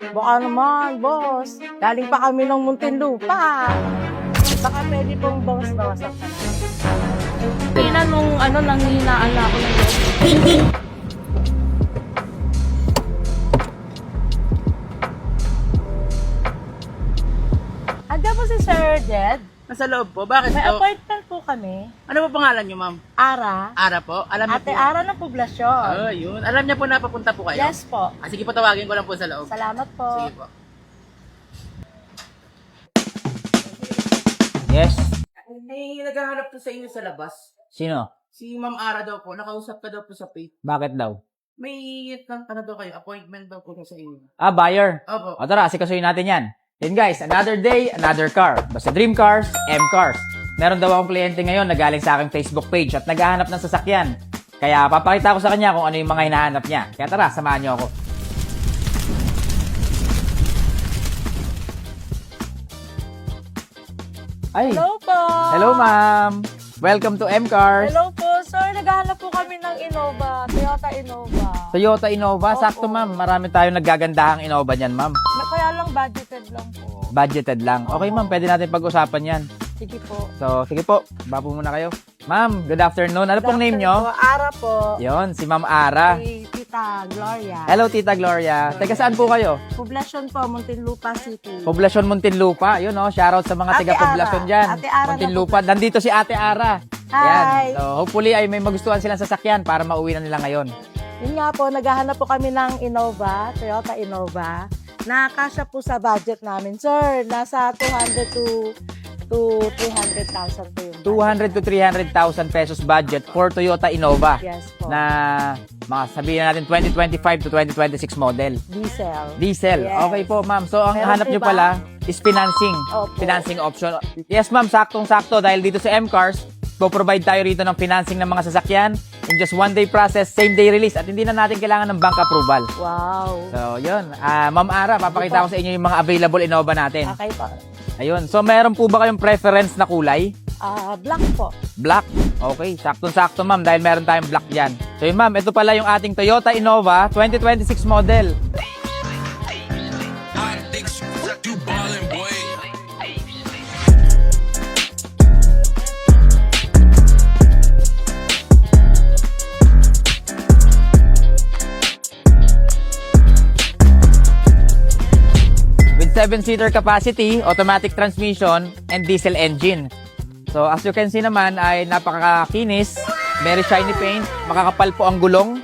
Baka naman, boss. Galing pa kami ng Muntinlupa. Baka pwede pong boss na masaktan. Tingnan nung nanghihinaan na ako ng loob. Andiyan po si Sir Jed. Nasa loob po? Bakit May po? appointment po kami. Ano po pangalan niyo, ma'am? Ara. Ara po? Alam niyo Ate po? Ara ng Poblasyon. Oh, yun. Alam niya po na papunta po kayo? Yes po. Sige po, tawagin ko lang po sa loob. Salamat po. Sige po. Yes? May naghahanap po sa inyo sa labas. Sino? Si Ma'am Ara daw po. Nakausap ka daw po sa Faith. Bakit daw? May daw kayo. Appointment daw po sa inyo. Ah, buyer. Opo. O tara, asikasuhin natin yan. Then guys, another day, another car. Basta Dream Cars, M Cars. Meron daw akong kliyente ngayon na galing sa aking Facebook page at naghahanap ng sasakyan. Kaya papakita ko sa kanya kung ano yung mga hinahanap niya. Kaya tara, samahan niyo ako. Ay, Hello po. hello ma'am. Welcome to M Cars. Hello po, sir. Naghahanap po kami ng Innova, Toyota Innova. Toyota Innova. Opo. Sakto ma'am, marami tayong naggagandahang Innova niyan ma'am. Kaya lang budgeted lang po. Budgeted lang. Okay ma'am, pwede natin pag-usapan yan. Sige po. So, sige po. Bapo muna kayo. Ma'am, good afternoon. Ano pong name nyo? Po, Ara po. Yon, si Ma'am Ara. Si Tita Gloria. Hello, Tita Gloria. Teka, saan po kayo? Poblasyon po, Muntinlupa City. Poblasyon Muntinlupa. Yun, oh. Shoutout sa mga Ate taga-poblasyon Ara. dyan. Ate Ara na Muntinlupa. Nandito si Ate Ara. Hi. Ayan. So, hopefully ay may magustuhan silang sasakyan para mauwi na nila ngayon. Yun nga po, naghahanap po kami ng Innova, Toyota Innova. Nakakasya po sa budget namin. Sir, nasa 200 to 300,000 po yung budget. 200 to 300,000 pesos budget for Toyota Innova. Yes po. Na, sabihin natin 2025 to 2026 model. Diesel. Diesel. Yes. Okay po, ma'am. So, ang Meron hanap po nyo ba? pala is financing. Opo. Financing option. Yes, ma'am. Saktong-sakto. Dahil dito sa M-Cars, po-provide tayo rito ng financing ng mga sasakyan in just one day process, same day release. At hindi na natin kailangan ng bank approval. Wow. So, yun. Ma'am Ara, papakita ko sa inyo yung mga available Innova natin. Okay po. Ayun. So, meron po ba kayong preference na kulay? Black po. Black. Okay, saktong-sakto ma'am dahil meron tayong black dyan. So yun ma'am, ito pala yung ating Toyota Innova 2026 model. With 7-seater capacity, automatic transmission, and diesel engine. So, as you can see naman ay napakakinis, very shiny paint, makakapal po ang gulong.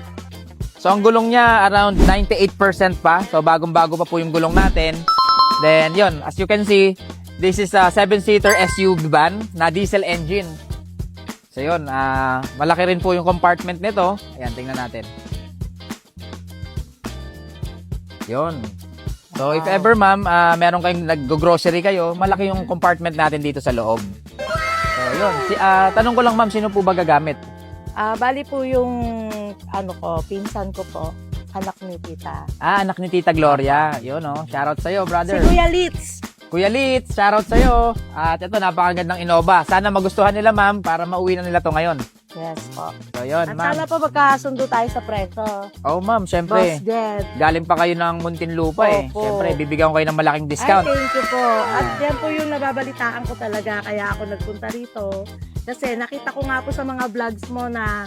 So, ang gulong niya around 98% pa. So, bagong-bago pa po yung gulong natin. Then, yon, as you can see, this is a 7-seater SUV van na diesel engine. So, yon, malaki rin po yung compartment nito. Ayan, tingnan natin. Yon. So, if ever ma'am, meron kayong nag-grocery kayo, malaki yung compartment natin dito sa loob. So, yun. Tanong ko lang ma'am, sino po ba gagamit? Bali po yung pinsan ko po, anak ni Tita. Anak ni Tita Gloria. Yun, oh. Shoutout sa'yo, brother. Si Kuya Litz. Kuya Litz, shoutout sa'yo. At ito, napakagandang Innova. Sana magustuhan nila ma'am para mauwi na nila to ngayon. Yes po. So, yun, At ma'am. sana po magkasundo tayo sa presyo. Oh, ma'am, syempre. Boss Jed. Galing pa kayo ng Muntinlupa eh. Opo. Syempre, bibigyan ko kayo ng malaking Ay, discount. thank you po. At yan po yung nababalitaan ko talaga, kaya ako nagpunta rito. Kasi nakita ko nga po sa mga vlogs mo na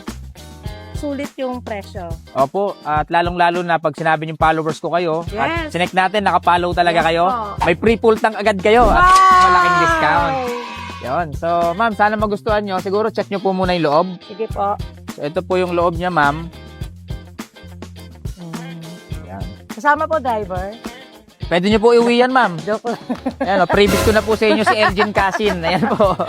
sulit yung presyo. Opo, at lalong-lalo na pag sinabi yung followers ko kayo, at Yes. sinek natin, nakapollow talaga Yes kayo, po. may free full tank agad kayo at malaking discount. Yon. So, ma'am, sana magustuhan nyo. Siguro check nyo po muna yung loob. Sige po. So, ito po yung loob niya, ma'am. Yan. Kasama po driver. Pwede nyo po iuwi yan, ma'am. Joke lang. Ayan, previous ko na po sa inyo si Elgin Casin. Ayan po.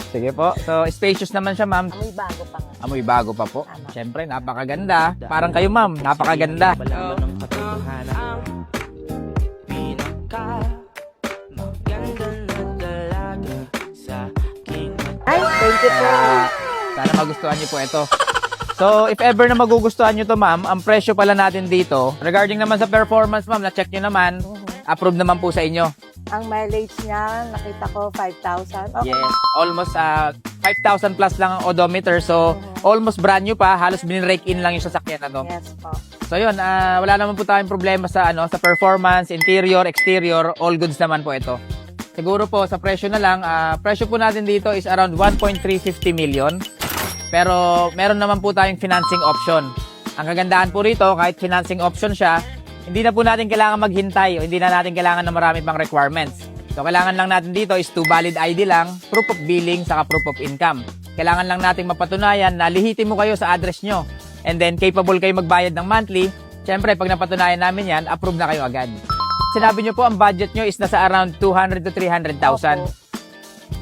Sige po. So, spacious naman siya, ma'am. Amoy bago pa nga. Amoy bago pa po. Tama. Siyempre, napakaganda. Parang kayo, ma'am. Napakaganda. Ay, thank you po. Sana magustuhan niyo po ito. So, if ever na magugustuhan niyo to, ma'am, ang presyo pala natin dito, regarding naman sa performance, ma'am, na-check niyo naman, approve naman po sa inyo. Ang mileage niya, nakita ko 5,000. Okay. Yes, almost 5,000 plus lang ang odometer. So, almost brand new pa. Halos binirake in lang yung sasakyan na to. Yes po. So, yun. Wala naman po tayong problema sa, sa performance, interior, exterior. All goods naman po ito. Siguro po, sa presyo na lang, presyo po natin dito is around 1.350 million. Pero, meron naman po tayong financing option. Ang kagandahan po rito, kahit financing option siya, hindi na po natin kailangan maghintay o hindi na natin kailangan ng marami pang requirements. So, kailangan lang natin dito is 2 valid ID lang, proof of billing, saka proof of income. Kailangan lang nating mapatunayan na lihitin mo kayo sa address nyo. And then, capable kayo magbayad ng monthly. Siyempre, pag napatunayan namin yan, approve na kayo agad. Sinabi nyo po, ang budget nyo is nasa around 200 to 300,000. Opo.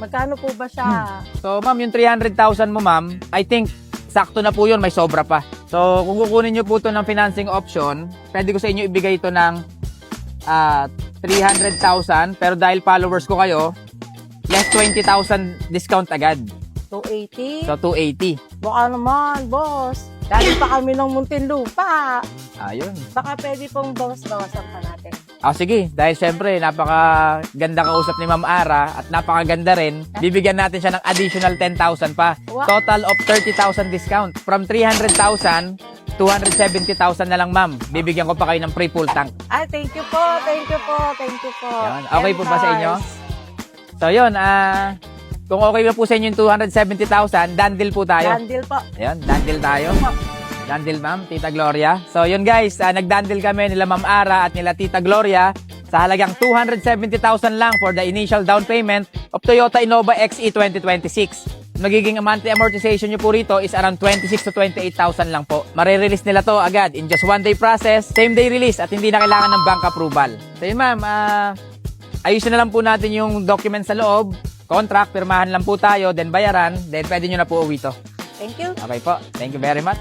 Magkano po ba siya? So, ma'am, yung 300,000 mo, ma'am, I think, sakto na po yun, may sobra pa. So, kung kukunin nyo po ito ng financing option, pwede ko sa inyo ibigay ito ng 300,000. Pero dahil followers ko kayo, less 20,000 discount agad. 280? So, 280. Baka naman, boss. Dahil pa kami ng Muntinlupa. Ayun. Baka pwede pong bawas-bawasan pa natin. Sige. Dahil syempre, napakaganda kausap ni Ma'am Ara at napakaganda rin, bibigyan natin siya ng additional 10,000 pa. Wow. Total of 30,000 discount. From 300,000, 270,000 na lang, ma'am. Bibigyan ko pa kayo ng free full tank. Ay, thank you po, thank you po, thank you po. Yan. Okay po ba sa inyo? So, yun. Kung okay na po sa inyo yung 270,000, done deal po tayo. Dandil po. Ayan, done deal tayo. Done deal, ma'am, Tita Gloria. So, yun guys, nag-done deal kami nila Ma'am Ara at nila Tita Gloria sa halagang 270,000 lang for the initial down payment of Toyota Innova XE 2026. Magiging monthly amortization nyo po rito is around 26 to 28,000 lang po. Marirelease nila to agad in just 1 day process, same day release at hindi na kailangan ng bank approval. So, yun ma'am, ayusin na lang po natin yung documents sa loob, contract, pirmahan lang po tayo, then bayaran, then pwede nyo na po uwi to. Thank you. Okay po. Thank you very much.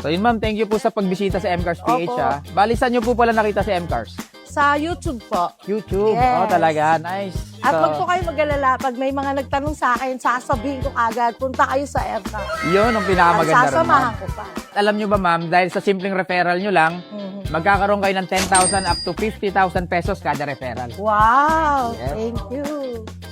So yun ma'am, thank you po sa pagbisita sa MCars PH Opo. ha. Bali, saan nyo po pala nakita si MCars? Sa YouTube po. YouTube. Yes. Oh, talaga. Nice. At So, wag po kayo mag-alala. Pag may mga nagtanong sa akin, sasabihin ko agad, punta kayo sa ERCA. yun ang pinakamaganda rin, ma'am. Sasamahan ko pa. Alam nyo ba ma'am, dahil sa simpleng referral nyo lang, magkakaroon kayo ng 10,000 up to 50,000 pesos kada referral. Wow! Yes. Thank you.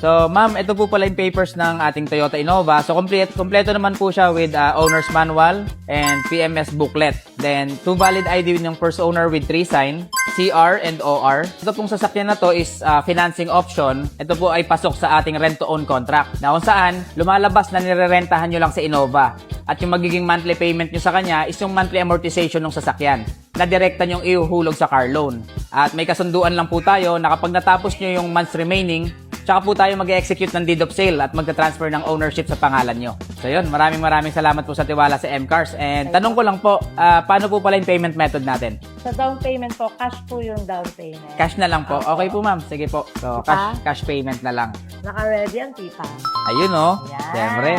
So, ma'am, ito po pala yung papers ng ating Toyota Innova. So, kompleto naman po siya with owner's manual and PMS booklet. Then, 2 valid ID ng first owner with 3 sign, CR and OR. Ito pong sasakyan na to is financing option. Ito po ay pasok sa ating rent-to-own contract. Na kung saan, lumalabas na nirerentahan nyo lang sa Innova. At yung magiging monthly payment nyo sa kanya is yung monthly amortization ng sasakyan na direkta nyong ihuhulog sa car loan. At may kasunduan lang po tayo na kapag natapos nyo yung months remaining, tsaka po tayo mag-execute ng deed of sale at magta-transfer ng ownership sa pangalan nyo. So yun, maraming salamat po sa tiwala sa MCars. And tanong ko lang po, paano po pala yung payment method natin? Sa down payment po, cash po yung down payment. Cash na lang po. Okay po ma'am, sige po. So cash payment na lang. Naka-ready yan, tita. Ayun oh. Yan. Siyempre.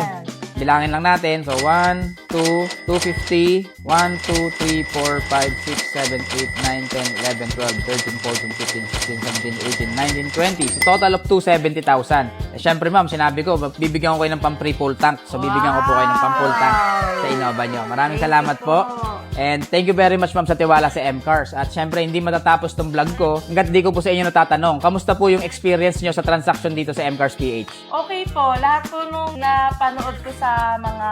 Bilangin lang natin. So 1, 2, 250, 1, 2, 3, 4, 5, 6, 7, 8, 9, 10, 11, 12, 13, 14, 15, 16, 17, 18, 19, 20. So total of 270,000. Siyempre ma'am, sinabi ko, bibigyan ko kayo ng pang-free full tank. So bibigyan ko po kayo ng pang-full tank sa Innova nyo. Maraming salamat po. And thank you very much ma'am sa tiwala sa MCars. At syempre, hindi matatapos tong vlog ko hanggat di ko po sa inyo natatanong. Kamusta po yung experience nyo sa transaction dito sa MCars PH? Okay po, lahat po nung napanood ko sa mga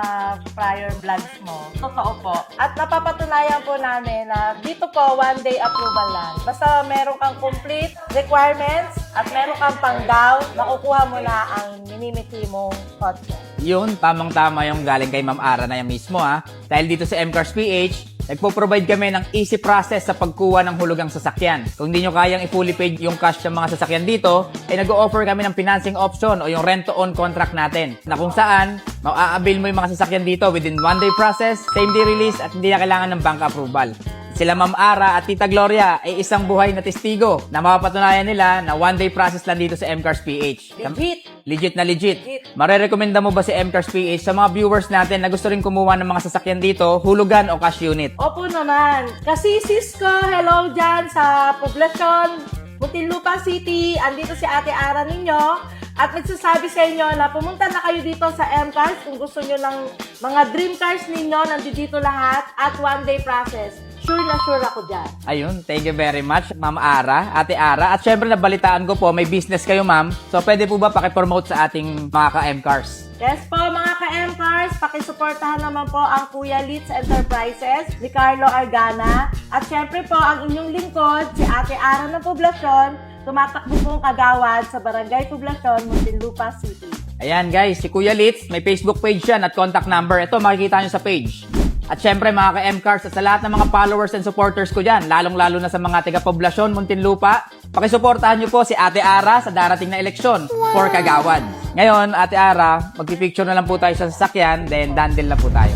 prior vlogs mo, totoo po. At napapatunayan po namin na dito po, 1 day approval lang. Basta meron kang complete requirements at meron kang pang-down, makukuha mo na ang minimiti mong kotse. Yun, tamang-tama yung galing kay Ma'am Ara na yan mismo ha. Dahil dito sa MCars PH, nagpo-provide kami ng easy process sa pagkuha ng hulugang sasakyan. Kung hindi nyo kayang i-fully paid yung cash ng mga sasakyan dito, ay nag-o-offer kami ng financing option o yung rent-to-own contract natin. Na kung saan, ma-avail mo yung mga sasakyan dito within 1 day process, same day release at hindi na kailangan ng bank approval. Sila Ma'am Ara at Tita Gloria ay isang buhay na testigo na mapapatunayan nila na 1 day process lang dito sa MCars PH. Legit! Legit na legit. Marerekomenda mo ba si MCars PH sa mga viewers natin na gusto rin kumuha ng mga sasakyan dito, hulugan o cash unit? Opo naman. Kasi Cisco, hello dyan sa poblasyon, Muntinlupa City. Andito si Ate Ara ninyo. At nagsasabi sa inyo na pumunta na kayo dito sa MCars kung gusto nyo ng mga dream cars ninyo. Nandito lahat at 1 day process. sure na sure ako dyan. Ayun, thank you very much, Ma'am Ara, Ate Ara. At syempre, nabalitaan ko po, may business kayo, ma'am. So, pwede po ba pakipromote sa ating mga ka-M-Cars? Yes po mga ka-M-Cars, pakisuportahan naman po ang Kuya Litz Enterprises ni Carlo Argana. At syempre po, ang inyong lingkod, si Ate Ara ng Poblasyon, tumatakbo pong kagawad sa Barangay Poblasyon, Muntinlupa City. Ayan guys, si Kuya Litz, may Facebook page yan at contact number. Ito, makikita nyo sa page. At syempre mga ka-M-Cars, at sa lahat ng mga followers and supporters ko dyan, lalong-lalo na sa mga taga-Poblasyon, Muntinlupa, pakisuportahan nyo po si Ate Ara sa darating na eleksyon for kagawad. Ngayon, Ate Ara, magpipicture na lang po tayo sa sasakyan, then dandel na po tayo.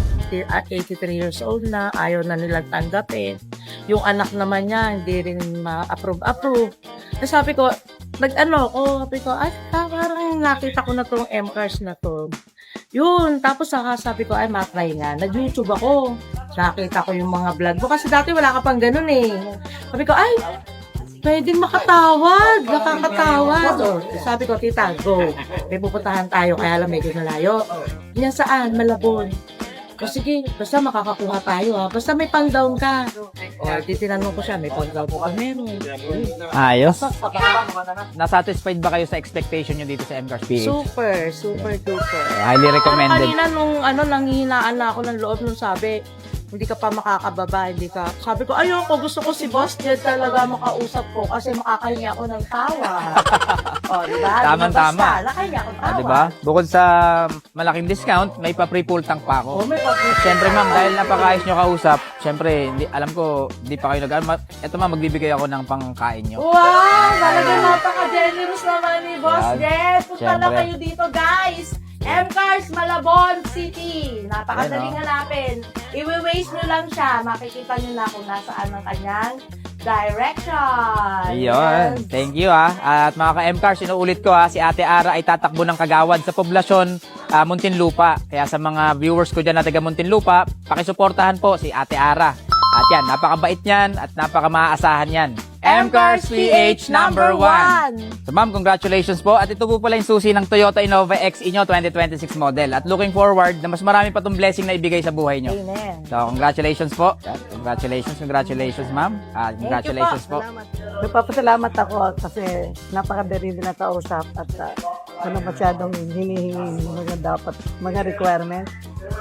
At 83 years old na, ayaw na nilang tanggapin. Yung anak naman niya, hindi rin ma-approve. Sabi ko, sabi ko, ay, parang nakita ko na tong M-Cars na to. Yun, tapos sabi ko, ay, matry nga. Nag-YouTube ako. Nakita ko yung mga vlog ko. Kasi dati wala ka pang ganun eh. Sabi ko, ay, pwedeng makatawad. Nakakatawad. O, sabi ko, tita, go. May pupuntahan tayo, kaya lang medyo malayo. Yan saan? Malabon. O sige, basta makakakuha tayo ha. Basta may pang-down ka. O, titinanong ko siya, may pang-down ko ka meron. Ayos. Nasatisfied ba kayo sa expectation nyo dito sa M-Cars PH? Super duper. Highly recommended. Kanina nung nanghihinaan na ako ng loob nung sabi, hindi ka pa makakababa, hindi ka. Sabi ko, ayoko, gusto ko si Boss Jed talaga makausap ko kasi makakahingi ako ng tawa. O, diba? Tama-tama. Nakahingi ako ng tawa. Diba? Bukod sa malaking discount, may pa-free full tank pa ako. O, may pag- Siyempre ma'am, dahil napakaayos nyo kausap, siyempre, alam ko, di pa kayo ito ma'am, magbibigay ako ng pangkain nyo. Wow! Talagang napaka-generous naman ni Boss Yan. Jed. Punta na Siyempre. kayo dito, guys. M-Cars, Malabon City. Napakadaling Ayan, hanapin. I-waste nyo lang siya. Makikita nyo na kung nasaan ang kanyang direction. Ayun. Yes. Thank you At mga ka-M-Cars, inuulit ko si Ate Ara ay tatakbo ng kagawad sa Poblasyon, Muntinlupa. Kaya sa mga viewers ko dyan na taga Muntinlupa, pakisuportahan po si Ate Ara. At yan, napakabait niyan at napaka-maaasahan yan. M-Cars PH number 1. So ma'am, congratulations po. At ito po pala yung susi ng Toyota Innova X Inyo 2026 model. At looking forward na mas marami pa itong blessing na ibigay sa buhay nyo. Amen. So, congratulations po. Congratulations ma'am. Congratulations po. Nagpapasalamat ako kasi napakadali din na kausap at wala masyadong hinihingi mga requirements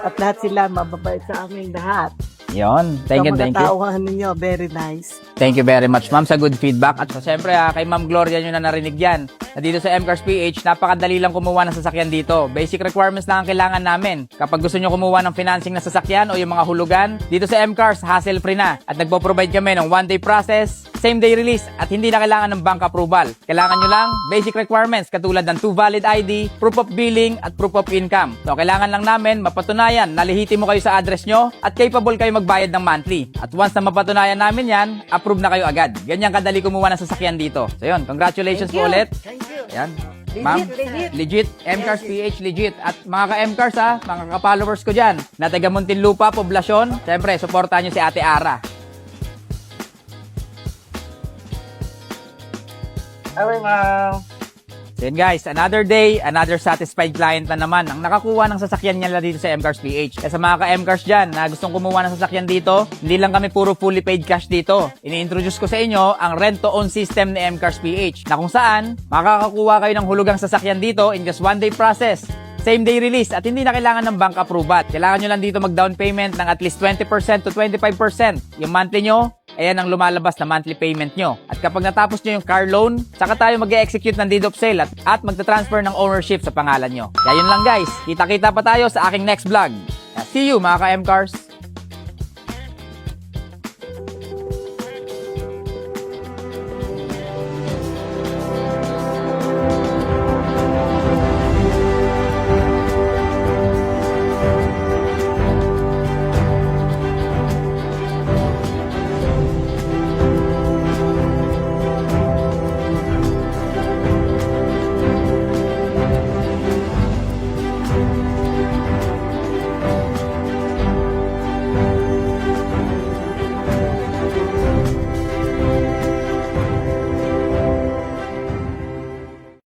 at lahat sila mababait sa amin lahat. Yon. Thank you. Mga tauhan ninyo, very nice. Thank you very much, ma'am, sa good feedback. At siyempre, kay Ma'am Gloria nyo na narinig yan. Na dito sa M-Cars PH, napakadali lang kumuha ng sasakyan dito. Basic requirements lang ang kailangan namin. Kapag gusto nyo kumuha ng financing na sasakyan o yung mga hulugan, dito sa M-Cars, hassle-free na. At nagpo-provide kami ng one-day process, same-day release, at hindi na kailangan ng bank approval. Kailangan nyo lang basic requirements katulad ng 2 valid ID, proof of billing, at proof of income. So, kailangan lang namin mapatunayan na lihiti mo kayo sa address nyo at capable kayo magbayad ng monthly. At once na mapatunayan namin yan, approve na kayo agad. Ganyan kadali kumuha ng sasakyan dito. So yun, congratulations po ulit. Yan. Ma'am, legit. M-Cars PH, legit. At mga ka-M-Cars mga ka-followers ko dyan, na taga Muntinlupa, Poblasyon, siyempre, supportahan nyo si Ate Ara. Ay, ma'am. So yun guys, another day, another satisfied client na naman ang nakakuha ng sasakyan niya dito sa M-Cars PH. Kaya sa mga ka-M-Cars dyan na gustong kumuha ng sasakyan dito, hindi lang kami puro fully paid cash dito. Ini-introduce ko sa inyo ang rent-to-own system ni M-Cars PH na kung saan makakakuha kayo ng hulugang sasakyan dito in just one day process. Same-day release at hindi na kailangan ng bank approval. Kailangan nyo lang dito mag-down payment ng at least 20% to 25%. Yung monthly nyo, ayan ang lumalabas na monthly payment nyo. At kapag natapos nyo yung car loan, saka tayo mag-execute ng deed of sale at magta-transfer ng ownership sa pangalan nyo. Kaya yun lang guys, kita-kita pa tayo sa aking next vlog. See you mga ka-M-Cars!